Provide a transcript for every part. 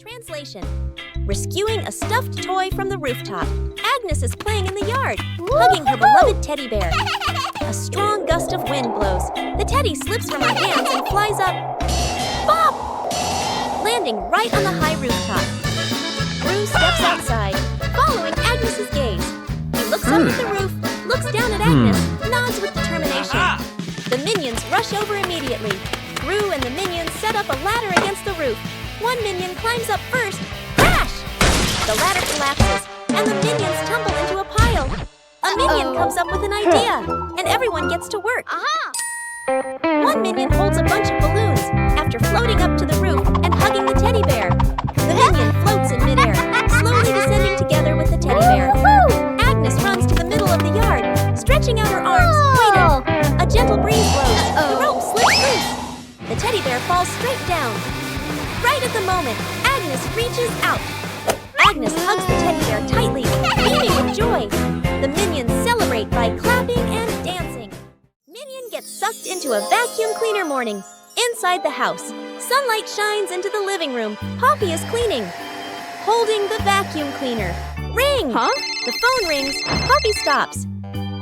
Translation: rescuing a stuffed toy from the rooftop. Agnes is playing in the yard, hugging her beloved teddy bear. A strong gust of wind blows. The teddy slips from her hands and flies up. Bop! Landing right on the high rooftop. Gru steps outside, following Agnes's gaze. He looks up at the roof, looks down at Agnes, nods with determination. The minions rush over immediately. Gru and the minions set up a ladder against the roof. One minion climbs up first. Crash! The ladder collapses, and the minions tumble into a pile. A minion comes up with an idea, and everyone gets to work. One minion holds a bunch of balloons after floating up to the roof and hugging the teddy bear. The minion floats in midair, slowly descending together with the teddy bear. Agnes runs to the middle of the yard, stretching out her arms, waiting. A gentle breeze blows. The rope slips loose. The teddy bear falls straight down. Right at the moment, Agnes reaches out. Agnes hugs the teddy bear tightly, beaming with joy. The minions celebrate by clapping and dancing. Minion gets sucked into a vacuum cleaner morning. Inside the house, sunlight shines into the living room. Poppy is cleaning, holding the vacuum cleaner. Ring! The phone rings. Poppy stops,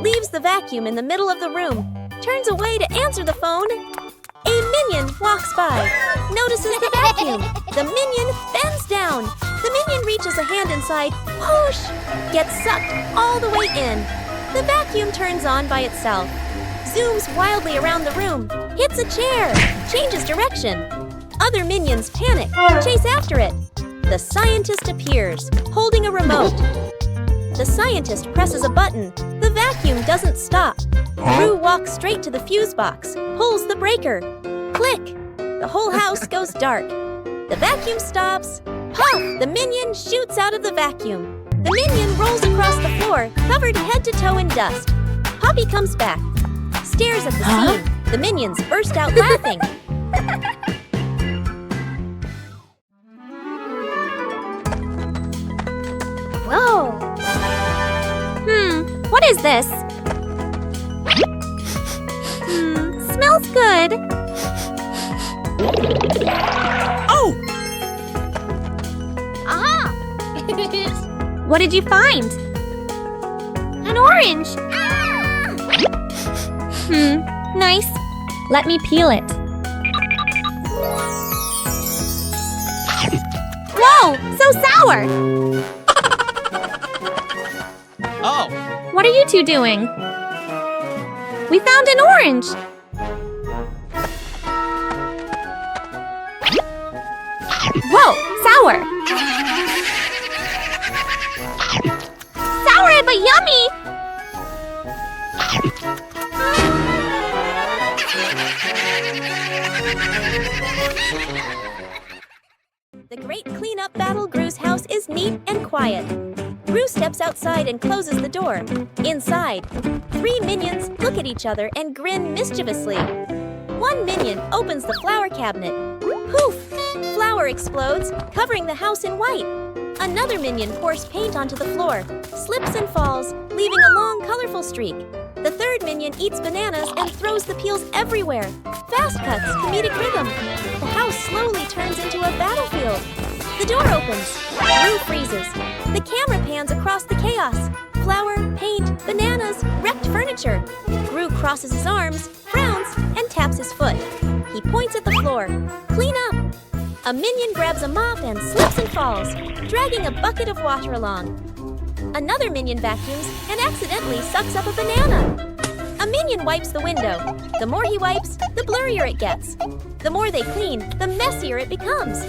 leaves the vacuum in the middle of the room, turns away to answer the phone. A minion walks by, notices the vacuum. The minion bends down. The minion reaches a hand inside, whoosh, gets sucked all the way in. The vacuum turns on by itself, zooms wildly around the room, hits a chair, changes direction. Other minions panic, chase after it. The scientist appears, holding a remote. The scientist presses a button. The vacuum doesn't stop. Gru walks straight to the fuse box, pulls the breaker. Click! The whole house goes dark. The vacuum stops. Puff! The minion shoots out of the vacuum. The minion rolls across the floor, covered head to toe in dust. Poppy comes back, stares at the scene. The minions burst out laughing. Whoa! What is this? Smells good. Oh! Aha! What did you find? An orange. Nice. Let me peel it. Whoa! So sour! Oh! What are you two doing? We found an orange! Whoa! Sour! Sour but yummy! The great cleanup battle Gru's house is neat and quiet. Gru steps outside and closes the door. Inside, 3 minions look at each other and grin mischievously. One minion opens the flower cabinet. Poof! Flour explodes, covering the house in white. Another minion pours paint onto the floor, slips and falls, leaving a long, colorful streak. The third minion eats bananas and throws the peels everywhere. Fast cuts, comedic rhythm. The house slowly turns into a battlefield. The door opens. Gru freezes. The camera pans across the chaos. Flour, paint, bananas, wrecked furniture. Gru crosses his arms, frowns, and taps his foot. He points at the floor. Clean up! A minion grabs a mop and slips and falls, dragging a bucket of water along. Another minion vacuums and accidentally sucks up a banana. A minion wipes the window. The more he wipes, the blurrier it gets. The more they clean, the messier it becomes.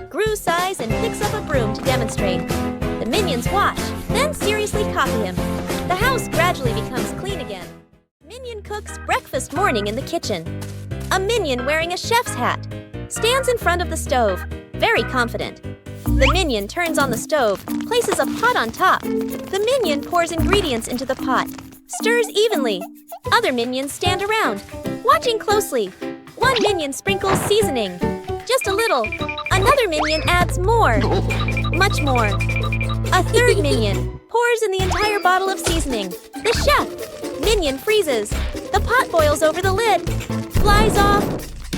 Gru sighs and picks up a broom to demonstrate. The minions watch, then seriously copy him. The house gradually becomes clean again. Minion cooks breakfast morning in the kitchen. A minion wearing a chef's hat stands in front of the stove, very confident. The minion turns on the stove, places a pot on top. The minion pours ingredients into the pot, stirs evenly. Other minions stand around, watching closely. One minion sprinkles seasoning, just a little. Another minion adds more, much more. A third minion pours in the entire bottle of seasoning. The chef minion freezes. The pot boils over the lid, flies off.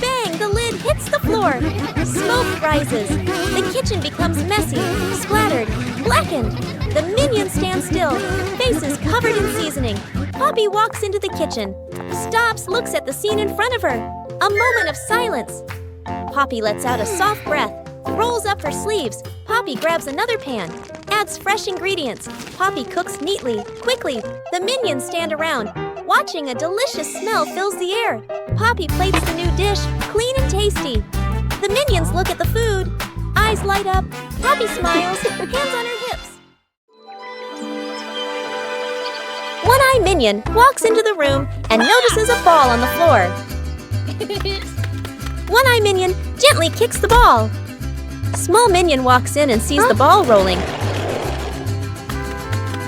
Bang! The lid hits the floor. Smoke rises. The The kitchen becomes messy, splattered, blackened. The minions stand still, faces covered in seasoning. Poppy walks into the kitchen, stops, looks at the scene in front of her. A moment of silence. Poppy lets out a soft breath, rolls up her sleeves. Poppy grabs another pan, adds fresh ingredients. Poppy cooks neatly, quickly. The minions stand around, watching. A delicious smell fills the air. Poppy plates the new dish, clean and tasty. The minions look at the food. Eyes light up. Poppy smiles, hands on her hips. One-Eye Minion walks into the room and notices a ball on the floor. One-Eye Minion gently kicks the ball. Small Minion walks in and sees the ball rolling.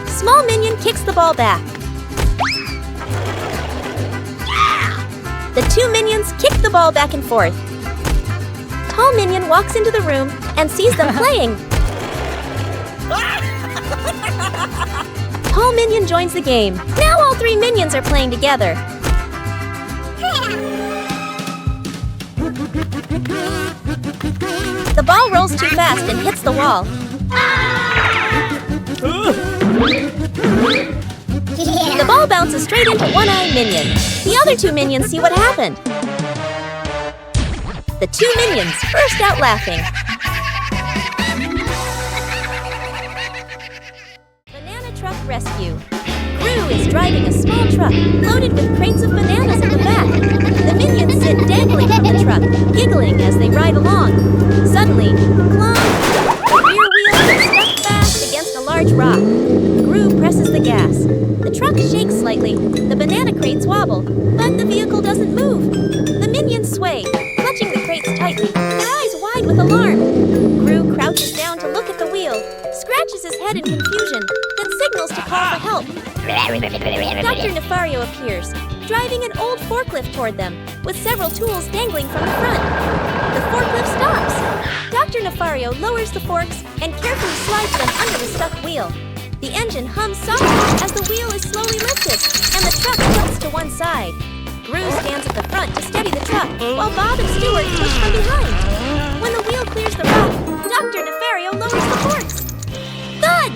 Small Minion kicks the ball back. The two minions kick the ball back and forth. Tall Minion walks into the room and sees them playing. Tall Minion joins the game. Now all three minions are playing together. The ball rolls too fast and hits the wall. The ball bounces straight into One-Eye Minion. The other two minions see what happened. The two minions burst out laughing. Banana Truck Rescue. Gru is driving a small truck loaded with crates of bananas in the back. The minions sit dangling from the truck, giggling as they ride along. Suddenly, clunk! The rear wheel is stuck fast against a large rock. Gru presses the gas. The truck shakes slightly. The banana crates wobble, but the vehicle doesn't move. The minions sway, clutching the crates tightly, their eyes wide with alarm. Gru crouches down to look at the wheel, scratches his head in confusion, then signals to call for help. Dr. Nefario appears, driving an old forklift toward them, with several tools dangling from the front. The forklift stops. Dr. Nefario lowers the forks and carefully slides them under the stuck wheel. The engine hums softly as the wheel is slowly lifted, and the truck tilts to one side. Gru stands at the front to steady the truck, while Bob and Stuart push from behind. When the wheel clears the rock, Dr. Nefario lowers the forks. Thud!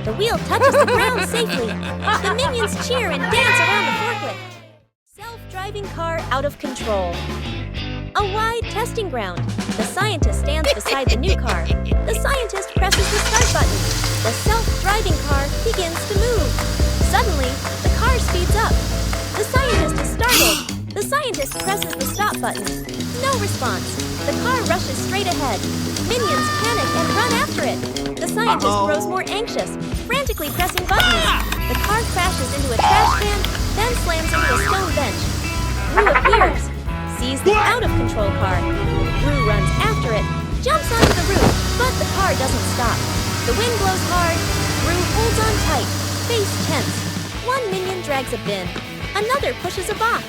The wheel touches the ground safely. The minions cheer and dance around the forklift. Self-driving car out of control. A wide testing ground. The scientist stands beside the new car. The scientist presses the start button. The self-driving car begins to move. Suddenly, the car speeds up. The scientist is startled. The scientist presses the stop button. No response. The car rushes straight ahead. Minions panic and run after it. The scientist grows more anxious, frantically pressing buttons. The car crashes into a trash can, then slams into a stone bench. Gru appears, sees the out-of-control car. Gru runs after it, jumps onto the roof, but the car doesn't stop. The wind blows hard. Gru holds on tight, face tense. One minion drags a bin. Another pushes a box.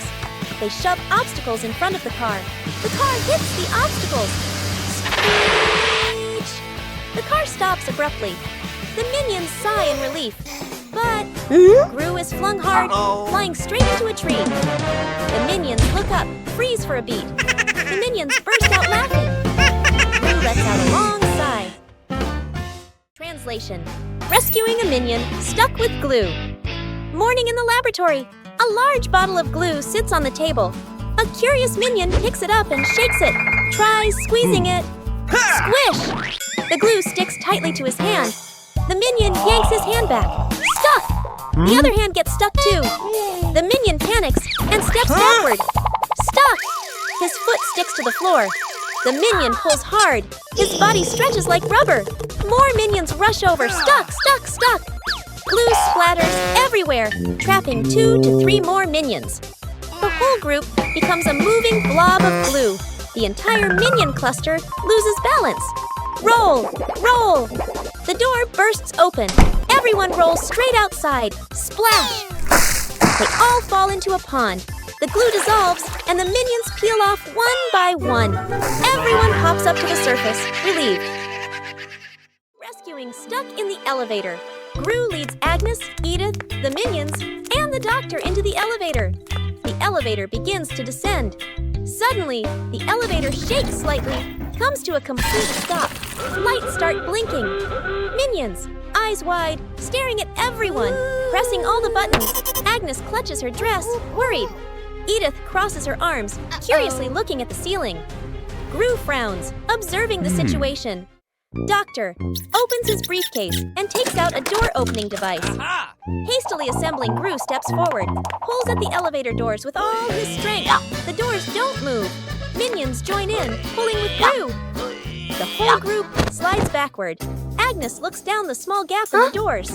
They shove obstacles in front of the car. The car hits the obstacles. Screech! The car stops abruptly. The minions sigh in relief. But Gru is flung hard, flying straight into a tree. The minions look up, freeze for a beat. The minions burst out laughing. Gru lets out a long sigh. Translation: rescuing a minion stuck with glue. Morning in the laboratory. A large bottle of glue sits on the table. A curious minion picks it up and shakes it, tries squeezing it. Squish! The glue sticks tightly to his hand. The minion yanks his hand back. Stuck! The other hand gets stuck too. The minion panics and steps backward. Stuck! His foot sticks to the floor. The minion pulls hard. His body stretches like rubber. More minions rush over. Stuck, stuck, stuck! Glue splatters everywhere, trapping 2 to 3 more minions. The whole group becomes a moving blob of glue. The entire minion cluster loses balance. Roll! Roll! The door bursts open. Everyone rolls straight outside. Splash! They all fall into a pond. The glue dissolves, and the minions peel off one by one. Everyone hops up to the surface, relieved. Rescuing stuck in the elevator. Gru leads Agnes, Edith, the minions, and the doctor into the elevator. The elevator begins to descend. Suddenly, the elevator shakes slightly, comes to a complete stop. Lights start blinking. Minions, eyes wide, staring at everyone, pressing all the buttons. Agnes clutches her dress, worried. Edith crosses her arms, curiously looking at the ceiling. Gru frowns, observing the situation. Doctor opens his briefcase and takes out a door-opening device. Hastily assembling, Gru steps forward, pulls at the elevator doors with all his strength. The doors don't move. Minions join in, pulling with Gru. The whole group slides backward. Agnes looks down the small gap in the doors.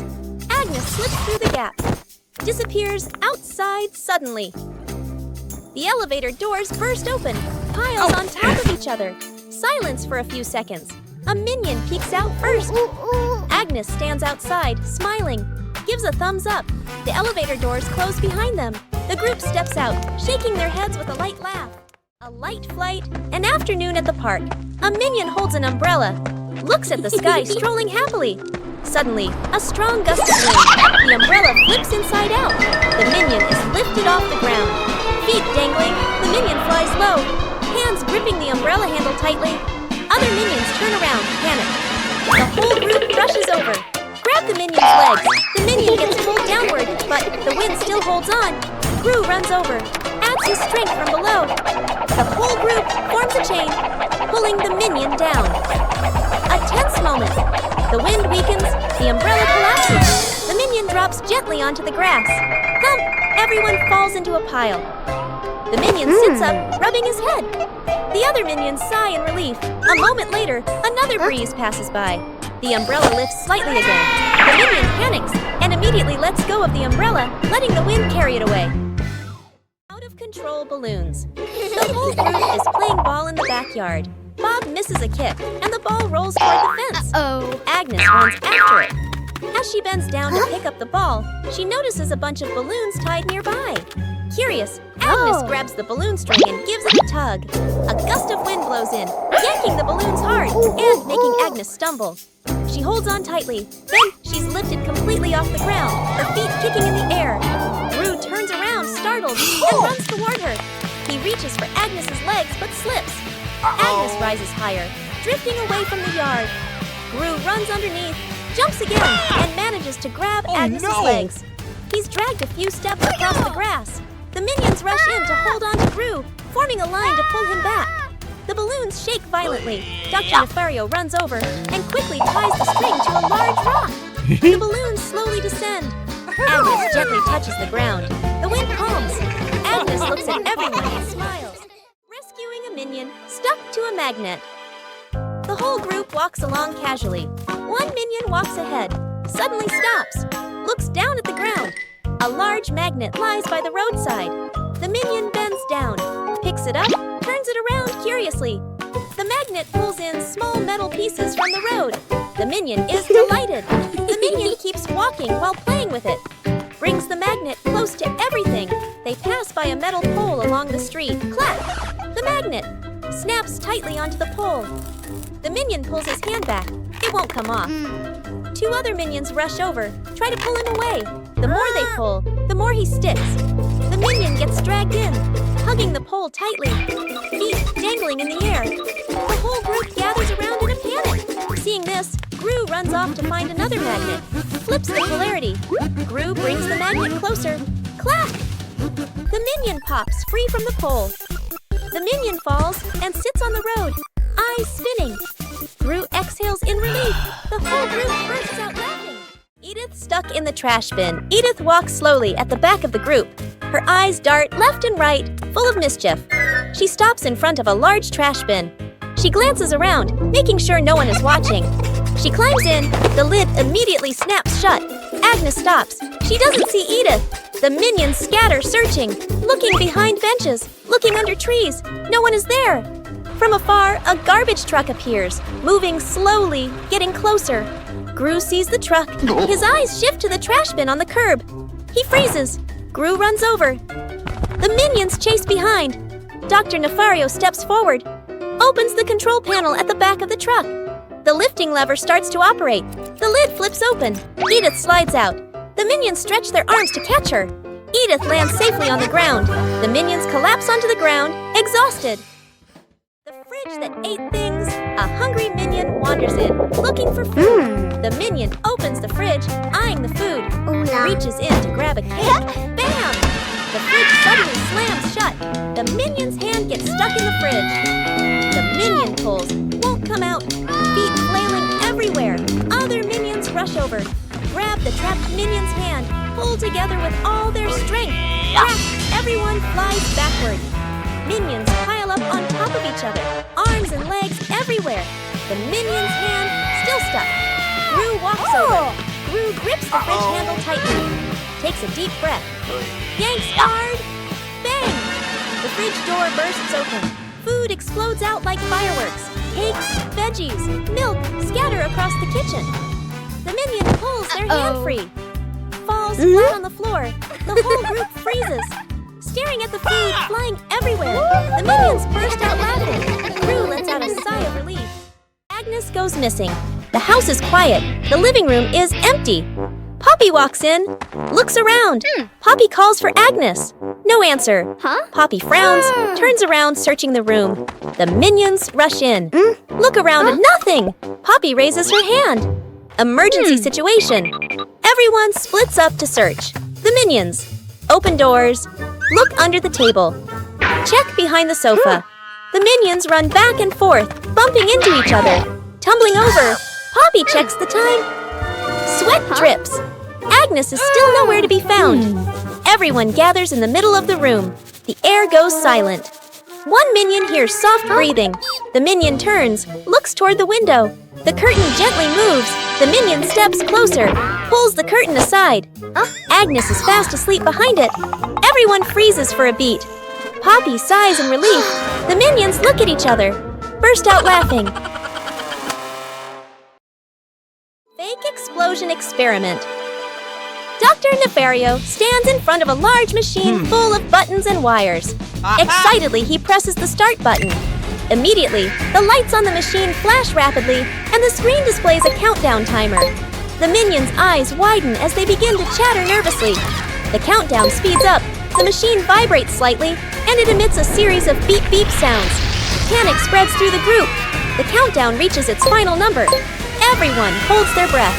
Agnes slips through the gap, disappears outside suddenly. The elevator doors burst open, piles on top of each other. Silence for a few seconds. A minion peeks out first. Agnes stands outside, smiling, gives a thumbs up. The elevator doors close behind them. The group steps out, shaking their heads with a light laugh. A light flight, an afternoon at the park. A minion holds an umbrella, looks at the sky, strolling happily. Suddenly, a strong gust of wind. The umbrella flips inside out. The minion is lifted off the ground. Feet dangling, the minion flies low, hands gripping the umbrella handle tightly. Other minions turn around, panic. The whole group rushes over. Grab the minion's legs. The minion gets pulled downward, but the wind still holds on. Gru runs over, adds his strength from below. The whole group forms a chain, pulling the minion down. A tense moment. The wind weakens, the umbrella collapses. The minion drops gently onto the grass. Thump! Everyone falls into a pile. The minion sits up, rubbing his head. The other minions sigh in relief. A moment later, another breeze passes by. The umbrella lifts slightly again. The minion panics and immediately lets go of the umbrella, letting the wind carry it away. Out of control balloons. The whole group is playing ball in the backyard. Bob misses a kick, and the ball rolls toward the fence. Agnes runs after it. As she bends down to pick up the ball, she notices a bunch of balloons tied nearby. Curious, Agnes grabs the balloon string and gives it a tug. A gust of wind blows in, yanking the balloons hard and making Agnes stumble. She holds on tightly, then she's lifted completely off the ground, her feet kicking in the air. Gru turns around, startled, and runs toward her. He reaches for Agnes's legs but slips. Agnes rises higher, drifting away from the yard. Gru runs underneath, jumps again, and manages to grab Agnes's legs. He's dragged a few steps across the grass. The minions rush in to hold on to Gru, forming a line to pull him back. The balloons shake violently. Dr. Nefario runs over and quickly ties the string to a large rock. The balloons slowly descend. Agnes gently touches the ground. The wind calms. Agnes looks at everyone and smiles. Rescuing a minion stuck to a magnet. The whole group walks along casually. One minion walks ahead, suddenly stops, looks down at the ground. A large magnet lies by the roadside. The minion bends down, picks it up, turns it around curiously. The magnet pulls in small metal pieces from the road. The minion is delighted. The minion keeps walking while playing with it. Brings the magnet close to everything. They pass by a metal pole along the street. Clap! The magnet snaps tightly onto the pole. The minion pulls his hand back. It won't come off. Two other minions rush over, try to pull him away. The more they pull, the more he sticks. The minion gets dragged in, hugging the pole tightly, feet dangling in the air. The whole group gathers around in a panic. Seeing this, Gru runs off to find another magnet, flips the polarity. Gru brings the magnet closer. Clap! The minion pops free from the pole. The minion falls and sits on the road, eyes spinning. Gru exhales in relief. The whole group bursts out laughing. Edith stuck in the trash bin. Edith walks slowly at the back of the group. Her eyes dart left and right, full of mischief. She stops in front of a large trash bin. She glances around, making sure no one is watching. She climbs in. The lid immediately snaps shut. Agnes stops. She doesn't see Edith. The minions scatter, searching, looking behind benches, looking under trees. No one is there. From afar, a garbage truck appears, moving slowly, getting closer. Gru sees the truck. His eyes shift to the trash bin on the curb. He freezes. Gru runs over. The minions chase behind. Dr. Nefario steps forward, opens the control panel at the back of the truck. The lifting lever starts to operate. The lid flips open. Edith slides out. The minions stretch their arms to catch her. Edith lands safely on the ground. The minions collapse onto the ground, exhausted. The fridge fridge that ate things, a hungry minion wanders in, looking for food. The minion opens the fridge, eyeing the food, reaches in to grab a cake. Bam! The fridge suddenly slams shut. The minion's hand gets stuck in the fridge. The minion pulls, won't come out, feet flailing everywhere. Other minions rush over, grab the trapped minion's hand, pull together with all their strength. Crack! Everyone flies backward. Minions pile up on top of each other, arms and legs everywhere. The minion's hand still stuck. Gru walks over. Gru grips the fridge handle tightly, takes a deep breath, yanks hard. Bang! The fridge door bursts open. Food explodes out like fireworks. Cakes, veggies, milk scatter across the kitchen. The minion pulls their hand free, falls flat on the floor. The whole group freezes, staring at the food flying everywhere. The minions burst out laughing. Gru lets out a sigh of relief. Agnes goes missing. The house is quiet. The living room is empty. Poppy walks in, looks around. Poppy calls for Agnes. No answer. Poppy frowns, turns around, searching the room. The minions rush in. Look around, nothing. Poppy raises her hand. Emergency situation. Everyone splits up to search. The minions. Open doors. Look under the table. Check behind the sofa. The minions run back and forth, bumping into each other. Tumbling over. Poppy checks the time. Sweat drips. Agnes is still nowhere to be found. Everyone gathers in the middle of the room. The air goes silent. One minion hears soft breathing. The minion turns, looks toward the window. The curtain gently moves. The minion steps closer, pulls the curtain aside. Agnes is fast asleep behind it. Everyone freezes for a beat. Poppy sighs in relief. The minions look at each other, burst out laughing. Fake explosion experiment. Dr. Nefario stands in front of a large machine full of buttons and wires. Excitedly, he presses the start button. Immediately, the lights on the machine flash rapidly, and the screen displays a countdown timer. The minions' eyes widen as they begin to chatter nervously. The countdown speeds up, the machine vibrates slightly, and it emits a series of beep-beep sounds. Panic spreads through the group. The countdown reaches its final number. Everyone holds their breath.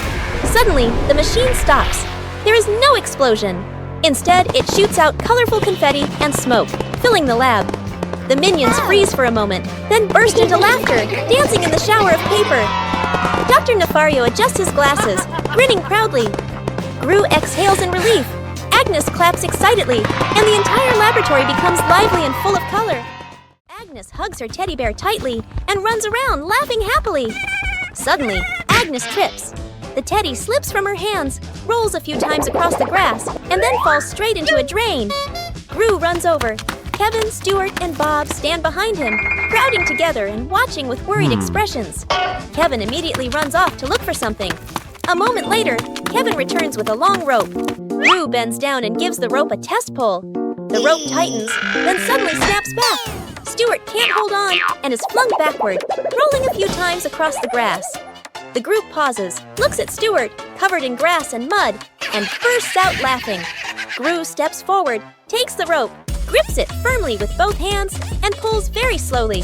Suddenly, the machine stops. There is no explosion. Instead, it shoots out colorful confetti and smoke, filling the lab. The minions freeze for a moment, then burst into laughter, dancing in the shower of paper. Dr. Nefario adjusts his glasses, grinning proudly. Gru exhales in relief. Agnes claps excitedly, and the entire laboratory becomes lively and full of color. Agnes hugs her teddy bear tightly and runs around, laughing happily. Suddenly, Agnes trips. The teddy slips from her hands, rolls a few times across the grass, and then falls straight into a drain. Gru runs over. Kevin, Stuart, and Bob stand behind him, crowding together and watching with worried expressions. Kevin immediately runs off to look for something. A moment later, Kevin returns with a long rope. Gru bends down and gives the rope a test pull. The rope tightens, then suddenly snaps back. Stuart can't hold on and is flung backward, rolling a few times across the grass. The group pauses, looks at Stuart, covered in grass and mud, and bursts out laughing. Gru steps forward, takes the rope, grips it firmly with both hands, and pulls very slowly.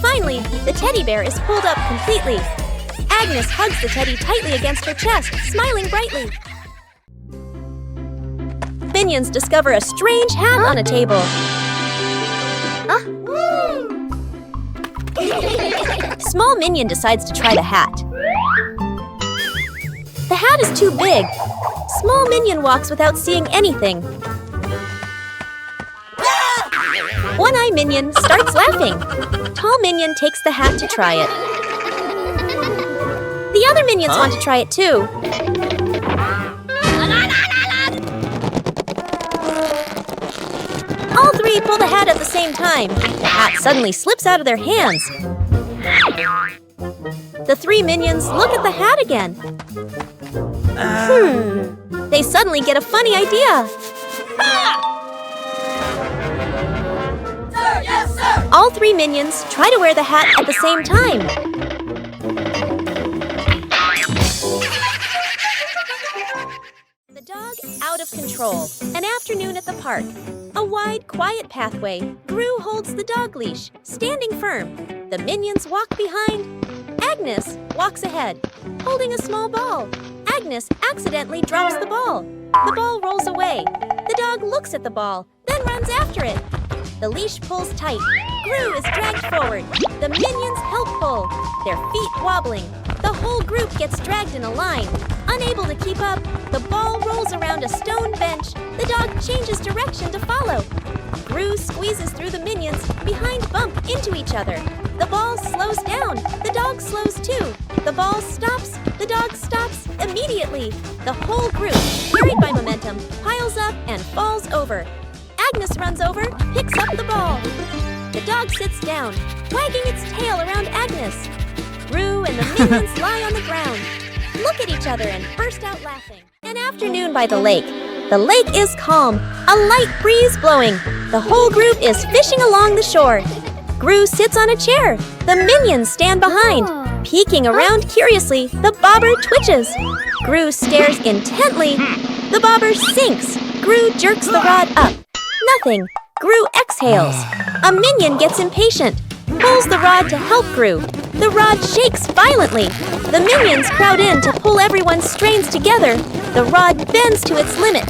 Finally, the teddy bear is pulled up completely. Agnes hugs the teddy tightly against her chest, smiling brightly. Minions discover a strange hat on a table. Small minion decides to try the hat. The hat is too big. Small minion walks without seeing anything. One-eye minion starts laughing. Tall minion takes the hat to try it. The other minions want to try it too. All three pull the hat at the same time. The hat suddenly slips out of their hands. The three minions look at the hat again. They suddenly get a funny idea. Sir, yes, sir! All three minions try to wear the hat at the same time. The dog out of of control. An afternoon at the park. A wide, quiet pathway. Gru holds the dog leash, standing firm. The minions walk behind. Agnes walks ahead, holding a small ball. Agnes accidentally drops the ball. The ball rolls away. The dog looks at the ball, then runs after it. The leash pulls tight. Gru is dragged forward. The minions help pull, their feet wobbling. The whole group gets dragged in a line. Unable to keep up, the ball rolls around a stone bench. The dog changes direction to follow. Gru squeezes through the minions, behind bump into each other. The ball slows down. The dog slows too. The ball stops. The dog stops immediately. The whole group, carried by momentum, piles up and falls over. Agnes runs over, picks up the ball. The dog sits down, wagging its tail around Agnes. Gru and the minions lie on the ground, look at each other and burst out laughing. An afternoon by the lake. The lake is calm, a light breeze blowing. The whole group is fishing along the shore. Gru sits on a chair. The minions stand behind. Peeking around curiously, the bobber twitches. Gru stares intently. The bobber sinks. Gru jerks the rod up. Nothing. Gru exhales. A minion gets impatient, pulls the rod to help Gru. The rod shakes violently. The minions crowd in to pull everyone's strains together. The rod bends to its limit.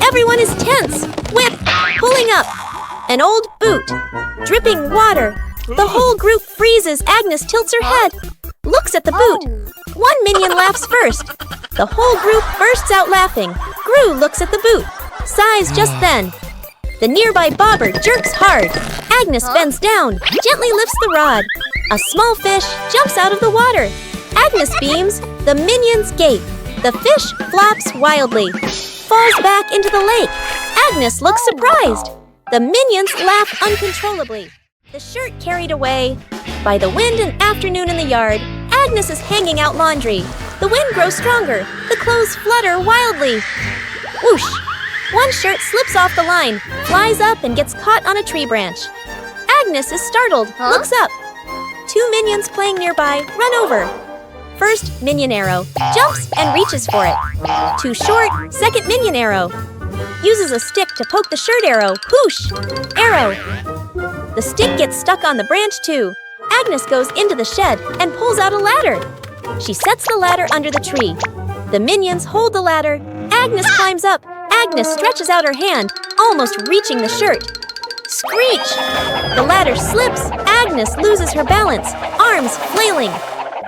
Everyone is tense. Whip, pulling up. An old boot. Dripping water. The whole group freezes. Agnes tilts her head, looks at the boot. One minion laughs first. The whole group bursts out laughing. Gru looks at the boot, sighs just then. The nearby bobber jerks hard. Agnes bends down, gently lifts the rod. A small fish jumps out of the water. Agnes beams. The minions gape. The fish flaps wildly, falls back into the lake. Agnes looks surprised. The minions laugh uncontrollably. The shirt carried away. By the wind and afternoon in the yard, Agnes is hanging out laundry. The wind grows stronger. The clothes flutter wildly. Whoosh! One shirt slips off the line, flies up and gets caught on a tree branch. Agnes is startled, looks up. Two minions playing nearby run over. First minion arrow, jumps and reaches for it. Too short, second minion arrow. Uses a stick to poke the shirt arrow. Whoosh! Arrow. The stick gets stuck on the branch too. Agnes goes into the shed and pulls out a ladder. She sets the ladder under the tree. The minions hold the ladder. Agnes climbs up. Agnes stretches out her hand, almost reaching the shirt. Screech! The ladder slips. Agnes loses her balance, arms flailing.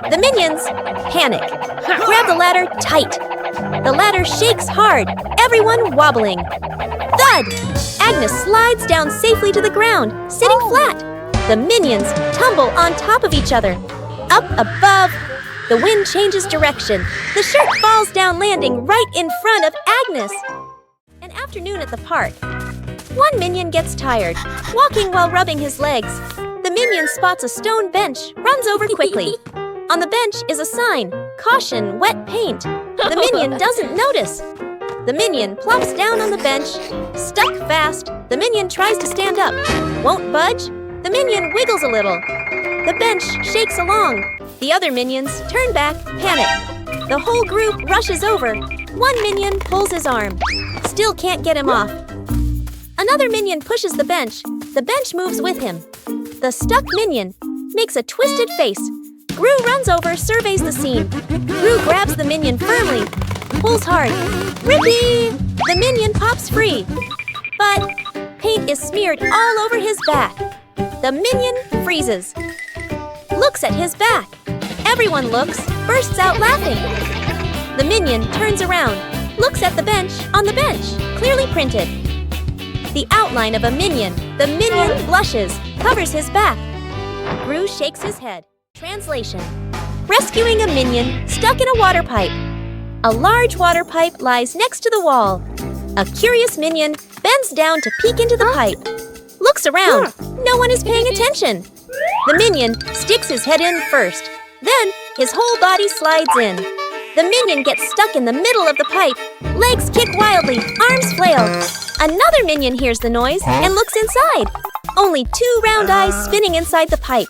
The minions panic. Grab the ladder tight. The ladder shakes hard, everyone wobbling. Thud! Agnes slides down safely to the ground, sitting flat. The minions tumble on top of each other. Up above, the wind changes direction. The shirt falls down, landing right in front of Agnes. An afternoon at the park. One minion gets tired, walking while rubbing his legs. The minion spots a stone bench, runs over quickly. On the bench is a sign, "Caution, wet paint." The minion doesn't notice. The minion plops down on the bench, stuck fast. The minion tries to stand up, won't budge. The minion wiggles a little. The bench shakes along. The other minions turn back, panic. The whole group rushes over. One minion pulls his arm, still can't get him off. Another minion pushes the bench. The bench moves with him. The stuck minion makes a twisted face. Gru runs over, surveys the scene. Gru grabs the minion firmly, pulls hard. Rippee! The minion pops free. But paint is smeared all over his back. The minion freezes, looks at his back. Everyone looks, bursts out laughing. The minion turns around, looks at the bench, on the bench, clearly printed. The outline of a minion. The minion blushes, covers his back. Gru shakes his head. Translation: rescuing a minion stuck in a water pipe. A large water pipe lies next to the wall. A curious minion bends down to peek into the pipe. Looks around. No one is paying attention. The minion sticks his head in first. Then his whole body slides in. The minion gets stuck in the middle of the pipe. Legs kick wildly, arms flail. Another minion hears the noise and looks inside. Only two round eyes spinning inside the pipe.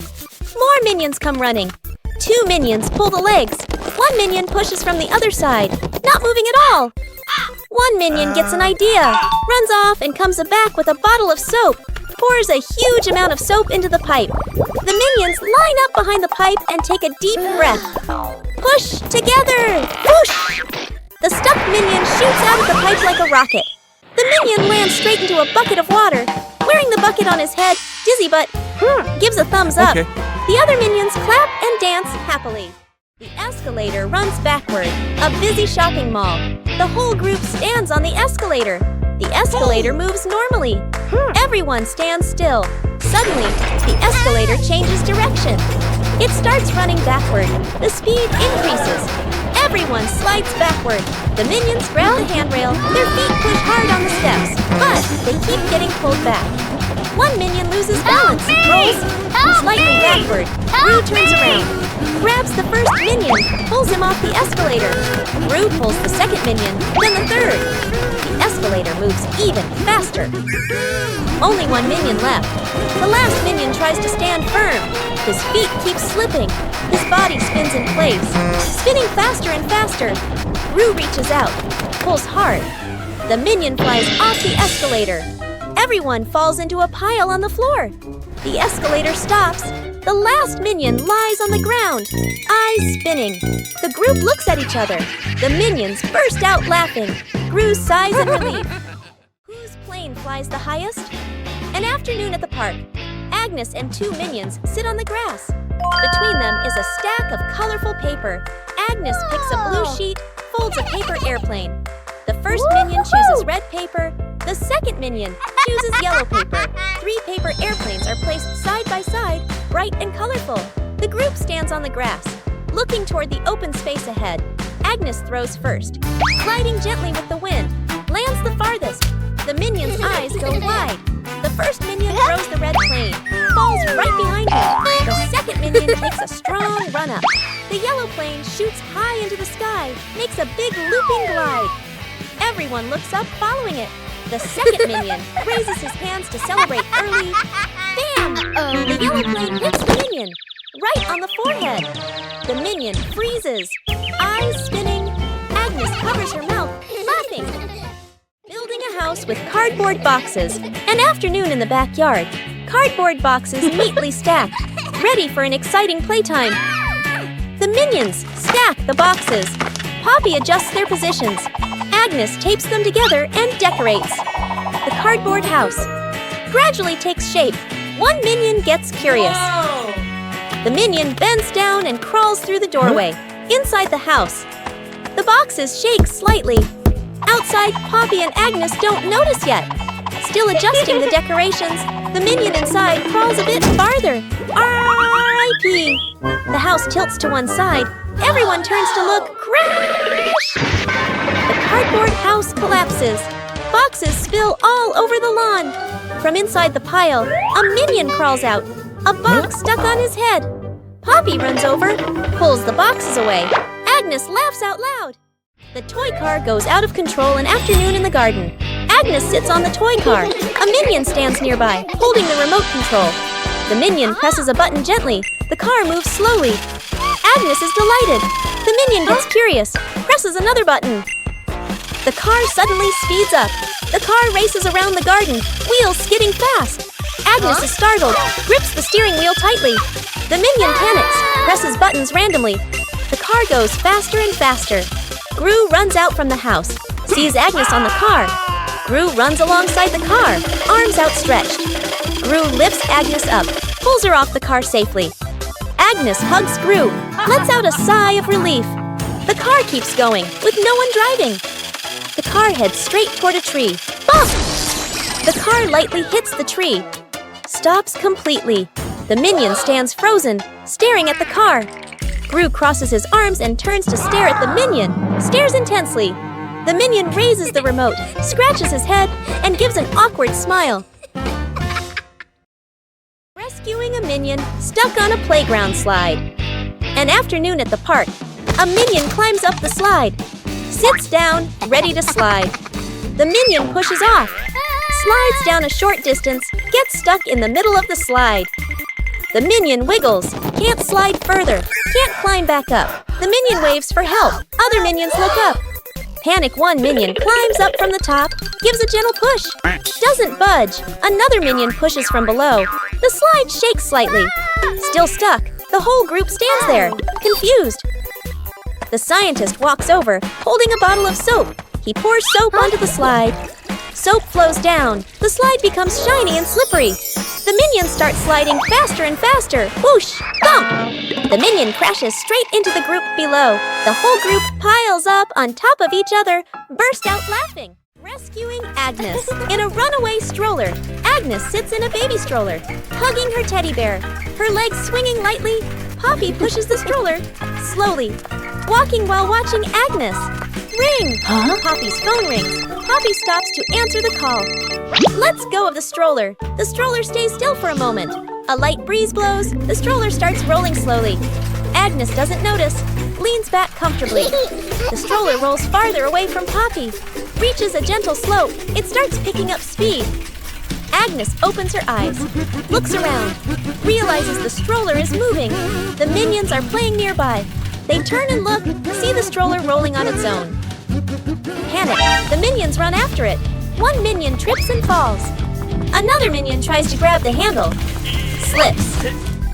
More minions come running. Two minions pull the legs. One minion pushes from the other side, not moving at all. One minion gets an idea, runs off and comes back with a bottle of soap, pours a huge amount of soap into the pipe. The minions line up behind the pipe and take a deep breath. Push together! Whoosh! The stuck minion shoots out of the pipe like a rocket. The minion lands straight into a bucket of water. Wearing the bucket on his head, Dizzy Butt gives a thumbs up. Okay. The other minions clap and dance happily. The escalator runs backward, a busy shopping mall. The whole group stands on the escalator. The escalator moves normally. Everyone stands still. Suddenly, the escalator changes direction. It starts running backward. The speed increases. Everyone slides backward. The minions grab the handrail. Their feet push hard on the steps, but they keep getting pulled back. One minion loses balance, rolls slightly backward. Gru turns around, grabs the first minion, pulls him off the escalator. Gru pulls the second minion, then the third. The escalator moves even faster. Only one minion left. The last minion tries to stand firm. His feet keep slipping. His body spins in place, spinning faster and faster. Gru reaches out, pulls hard. The minion flies off the escalator. Everyone falls into a pile on the floor. The escalator stops. The last minion lies on the ground, eyes spinning. The group looks at each other. The minions burst out laughing. Gru sighs in relief. Whose plane flies the highest? An afternoon at the park. Agnes and two minions sit on the grass. Between them is a stack of colorful paper. Agnes picks a blue sheet, folds a paper airplane. The first minion chooses red paper. The second minion chooses yellow paper. 3 paper airplanes are placed side by side, bright and colorful. The group stands on the grass, looking toward the open space ahead. Agnes throws first, gliding gently with the wind, lands the farthest. The minion's eyes go wide. The first minion throws the red plane, falls right behind him. The second minion takes a strong run up. The yellow plane shoots high into the sky, makes a big looping glide. Everyone looks up following it. The second minion raises his hands to celebrate early. Bam! The yellow plane hits the minion, right on the forehead. The minion freezes, eyes spinning. Agnes covers her mouth, laughing. Building a house with cardboard boxes. An afternoon in the backyard. Cardboard boxes neatly stacked, ready for an exciting playtime. The minions stack the boxes. Poppy adjusts their positions. Agnes tapes them together and decorates. The cardboard house gradually takes shape. One minion gets curious. The minion bends down and crawls through the doorway. Inside the house, the boxes shake slightly. Outside, Poppy and Agnes don't notice yet. Still adjusting the decorations, the minion inside crawls a bit farther. R.I.P. The house tilts to one side. Everyone turns to look. Crash! The cardboard house collapses. Boxes spill all over the lawn. From inside the pile, a minion crawls out. A box stuck on his head. Poppy runs over, pulls the boxes away. Agnes laughs out loud. The toy car goes out of control an afternoon in the garden. Agnes sits on the toy car. A minion stands nearby, holding the remote control. The minion presses a button gently. The car moves slowly. Agnes is delighted. The minion gets curious, presses another button. The car suddenly speeds up. The car races around the garden, wheels skidding fast. Agnes is startled, grips the steering wheel tightly. The minion panics, presses buttons randomly. The car goes faster and faster. Gru runs out from the house, sees Agnes on the car. Gru runs alongside the car, arms outstretched. Gru lifts Agnes up, pulls her off the car safely. Agnes hugs Gru, lets out a sigh of relief. The car keeps going, with no one driving. The car heads straight toward a tree. Bump! The car lightly hits the tree. Stops completely. The minion stands frozen, staring at the car. Gru crosses his arms and turns to stare at the minion, stares intensely. The minion raises the remote, scratches his head, and gives an awkward smile. Rescuing a minion stuck on a playground slide. An afternoon at the park. A minion climbs up the slide, sits down, ready to slide. The minion pushes off, slides down a short distance, gets stuck in the middle of the slide. The minion wiggles, can't slide further, can't climb back up. The minion waves for help. Other minions look up. Panic one minion climbs up from the top, gives a gentle push. Doesn't budge. Another minion pushes from below. The slide shakes slightly. Still stuck, the whole group stands there, confused. The scientist walks over, holding a bottle of soap. He pours soap onto the slide. Soap flows down. The slide becomes shiny and slippery. The minions start sliding faster and faster. Whoosh! Bump! The minion crashes straight into the group below. The whole group piles up on top of each other, burst out laughing. Rescuing Agnes. In a runaway stroller, Agnes sits in a baby stroller, hugging her teddy bear. Her legs swinging lightly, Poppy pushes the stroller slowly, walking while watching Agnes. Ring! Huh? Poppy's phone rings. Poppy stops to answer the call. Let's go of the stroller. The stroller stays still for a moment. A light breeze blows. The stroller starts rolling slowly. Agnes doesn't notice, leans back comfortably. The stroller rolls farther away from Poppy, reaches a gentle slope. It starts picking up speed. Agnes opens her eyes, looks around, realizes the stroller is moving. The minions are playing nearby. They turn and look, see the stroller rolling on its own. Panic, the minions run after it. One minion trips and falls. Another minion tries to grab the handle, slips.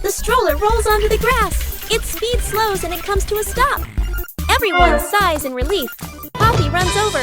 The stroller rolls onto the grass. Its speed slows and it comes to a stop. Everyone sighs in relief. Poppy runs over,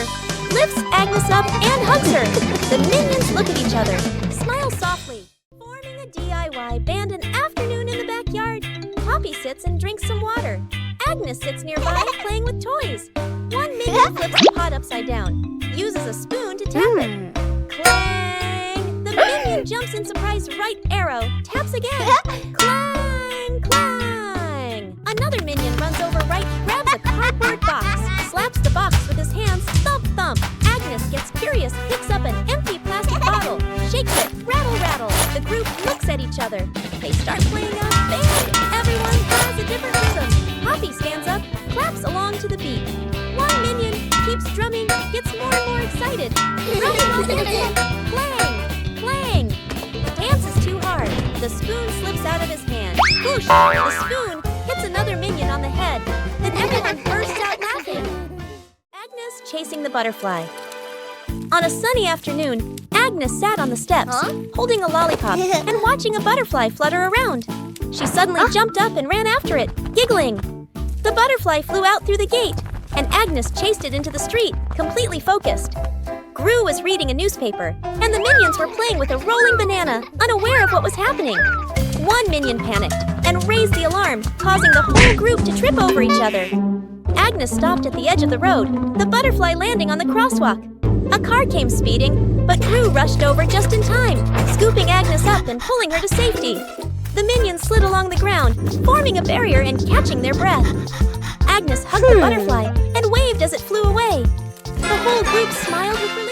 lifts Agnes up and hugs her. The minions look at each other, smile softly. Forming a DIY band an afternoon in the backyard. Poppy sits and drinks some water. Agnes sits nearby playing with toys. One minion flips the pot upside down, uses a spoon to tap it. Clang! The minion jumps in surprise right arrow, taps again. Clang! Clang! Another minion runs over right, grabs a cardboard box, slaps the box with his hands, thump thump. Agnes gets curious, picks up an empty plastic bottle, shakes it, rattle rattle. The group looks at each other. They start playing a band. Everyone has a different rhythm. Poppy stands up, claps along to the beat. One minion keeps drumming, gets more and more excited. Drumming all the clang, clang. The dance is too hard. The spoon slips out of his hand. Whoosh! The spoon hits another minion on the head. Then everyone bursts out laughing. Agnes chasing the butterfly. On a sunny afternoon, Agnes sat on the steps, holding a lollipop and watching a butterfly flutter around. She suddenly jumped up and ran after it, giggling. The butterfly flew out through the gate, and Agnes chased it into the street, completely focused. Gru was reading a newspaper, and the minions were playing with a rolling banana, unaware of what was happening. One minion panicked and raised the alarm, causing the whole group to trip over each other. Agnes stopped at the edge of the road, the butterfly landing on the crosswalk. A car came speeding, but Gru rushed over just in time, scooping Agnes up and pulling her to safety. The minions slid along the ground, forming a barrier and catching their breath. Agnes hugged the butterfly and waved as it flew away. The whole group smiled with relief.